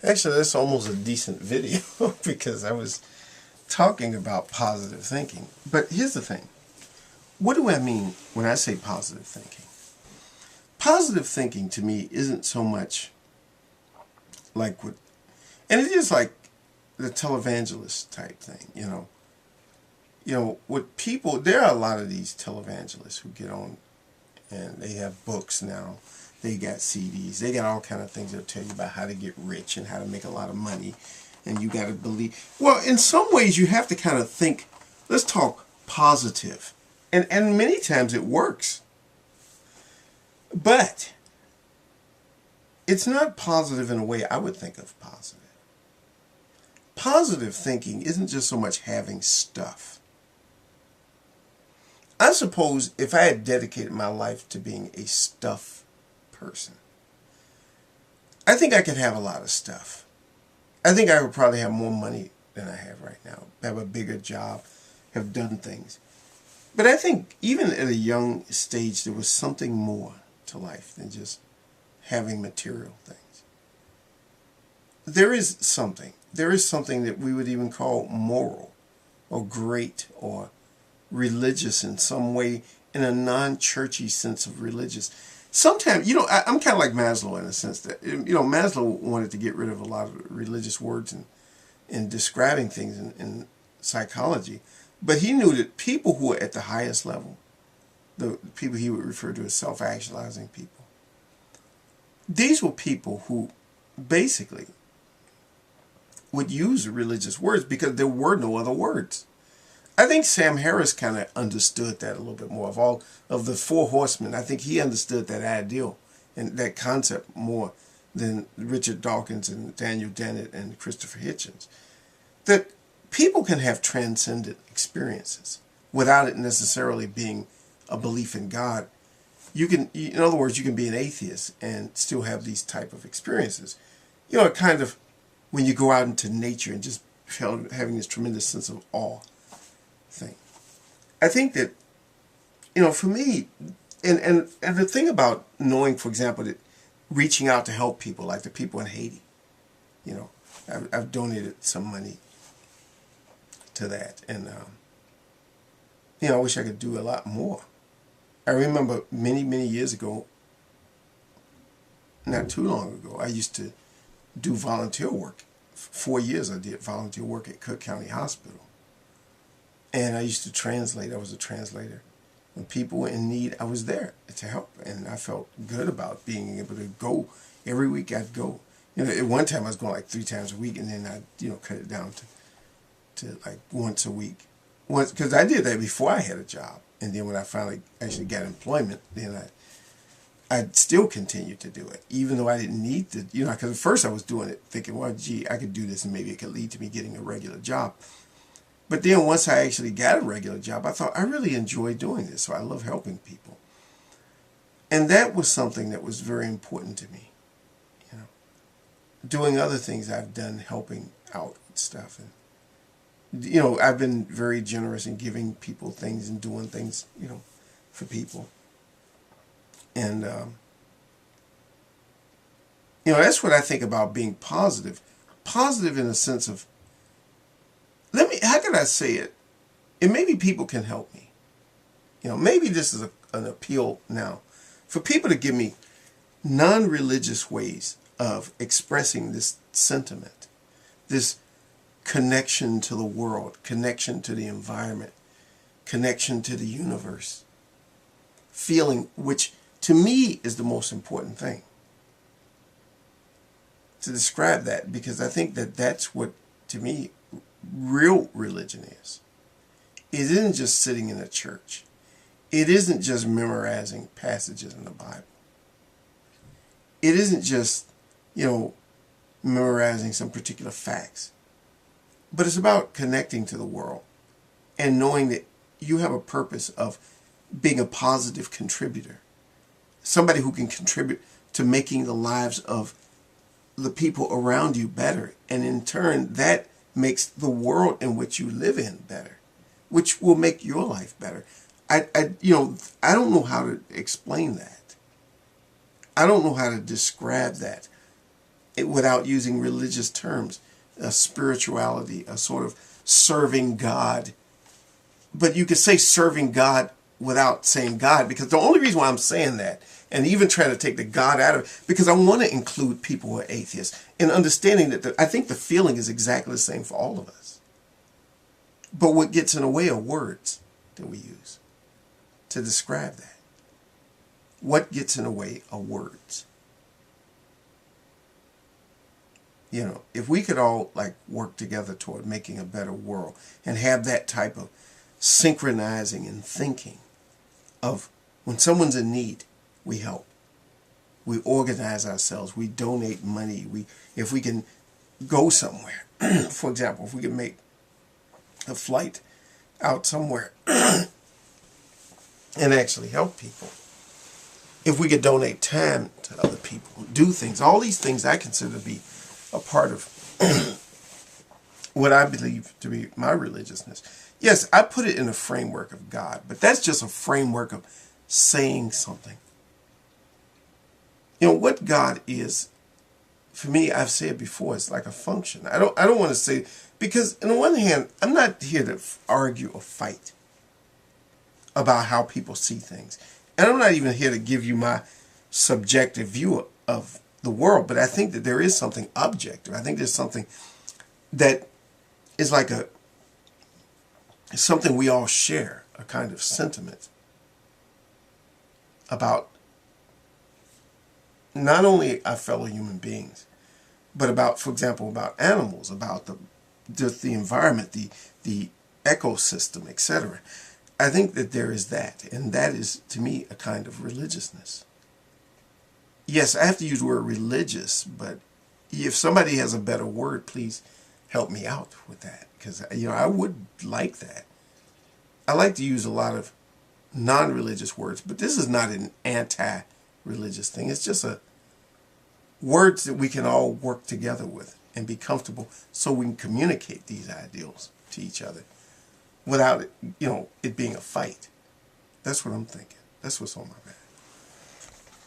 Actually, that's almost a decent video because I was talking about positive thinking. But here's the thing. What do I mean when I say positive thinking? Positive thinking to me isn't so much like what, and it is like the televangelist type thing, you know. With people, there are a lot of these televangelists who get on and they have books now. They got CDs. They got all kind of things that'll tell you about how to get rich and how to make a lot of money. And you got to believe. Well, in some ways, you have to kind of think. Let's talk positive, and many times it works. But it's not positive in a way I would think of positive. Positive thinking isn't just so much having stuff. I suppose if I had dedicated my life to being a stuff person, I think I could have a lot of stuff. I think I would probably have more money than I have right now, have a bigger job, have done things. But I think even at a young stage, there was something more to life than just having material things. There is something. There is something that we would even call moral or great or religious in some way, in a non-churchy sense of religious. Sometimes, I'm kind of like Maslow in a sense that, Maslow wanted to get rid of a lot of religious words in describing things in psychology. But he knew that people who were at the highest level, the people he would refer to as self-actualizing people, these were people who basically would use religious words because there were no other words. I think Sam Harris kind of understood that a little bit more. Of all of the four horsemen, I think he understood that ideal and that concept more than Richard Dawkins and Daniel Dennett and Christopher Hitchens. That people can have transcendent experiences without it necessarily being a belief in God. You can, in other words, you can be an atheist and still have these type of experiences. Kind of when you go out into nature and just having this tremendous sense of awe thing. I think that, for me, and the thing about knowing, for example, that reaching out to help people, like the people in Haiti, I've donated some money to that, and I wish I could do a lot more. I remember many, many years ago, not too long ago, I used to do volunteer work. For 4 years I did volunteer work at Cook County Hospital. And I used to translate. I was a translator. When people were in need, I was there to help. And I felt good about being able to go. Every week I'd go. At one time I was going like 3 times a week, and then I'd, cut it down to like once a week. Because I did that before I had a job. And then when I finally actually got employment, then I'd still continue to do it, even though I didn't need to, because at first I was doing it thinking, well, gee, I could do this and maybe it could lead to me getting a regular job. But then once I actually got a regular job, I thought, I really enjoy doing this, so I love helping people. And that was something that was very important to me. Doing other things I've done, helping out and stuff. And, I've been very generous in giving people things and doing things, for people. And, that's what I think about being positive. Positive in a sense of, how can I say it? And maybe people can help me. Maybe this is an appeal now for people to give me non-religious ways of expressing this sentiment, this connection to the world, connection to the environment, connection to the universe, feeling, which to me is the most important thing. To describe that, because I think that that's what, to me, real religion is. It isn't just sitting in a church. It isn't just memorizing passages in the Bible. It isn't just, memorizing some particular facts. But it's about connecting to the world and knowing that you have a purpose of being a positive contributor. Somebody who can contribute to making the lives of the people around you better. And in turn, that makes the world in which you live in better, which will make your life better. I don't know how to explain that. I don't know how to describe that. without using religious terms, a spirituality, a sort of serving God. But you could say serving God without saying God, because the only reason why I'm saying that, and even trying to take the God out of it, because I want to include people who are atheists, and understanding that I think the feeling is exactly the same for all of us. But what gets in the way are words that we use to describe that. What gets in the way are words. You know, if we could all like work together toward making a better world and have that type of synchronizing and thinking of when someone's in need, we help. We organize ourselves. We donate money. If we can go somewhere, for example, if we can make a flight out somewhere and actually help people. If we could donate time to other people, do things, all these things I consider to be a part of what I believe to be my religiousness. Yes, I put it in a framework of God, but that's just a framework of saying something. You know, what God is, for me, I've said before, it's like a function. I don't want to say, because on the one hand, I'm not here to argue or fight about how people see things. And I'm not even here to give you my subjective view of the world, but I think that there is something objective. I think there's something that is like something we all share, a kind of sentiment about not only our fellow human beings, but about, for example, about animals, about the environment, the ecosystem, etc. I think that there is that, and that is, to me, a kind of religiousness. Yes, I have to use the word religious, but if somebody has a better word, please help me out with that, because, you know, I would like that. I like to use a lot of non-religious words, but this is not an anti-religious thing. It's just words that we can all work together with and be comfortable, so we can communicate these ideals to each other without it, you know, it being a fight. That's what I'm thinking. That's what's on my mind.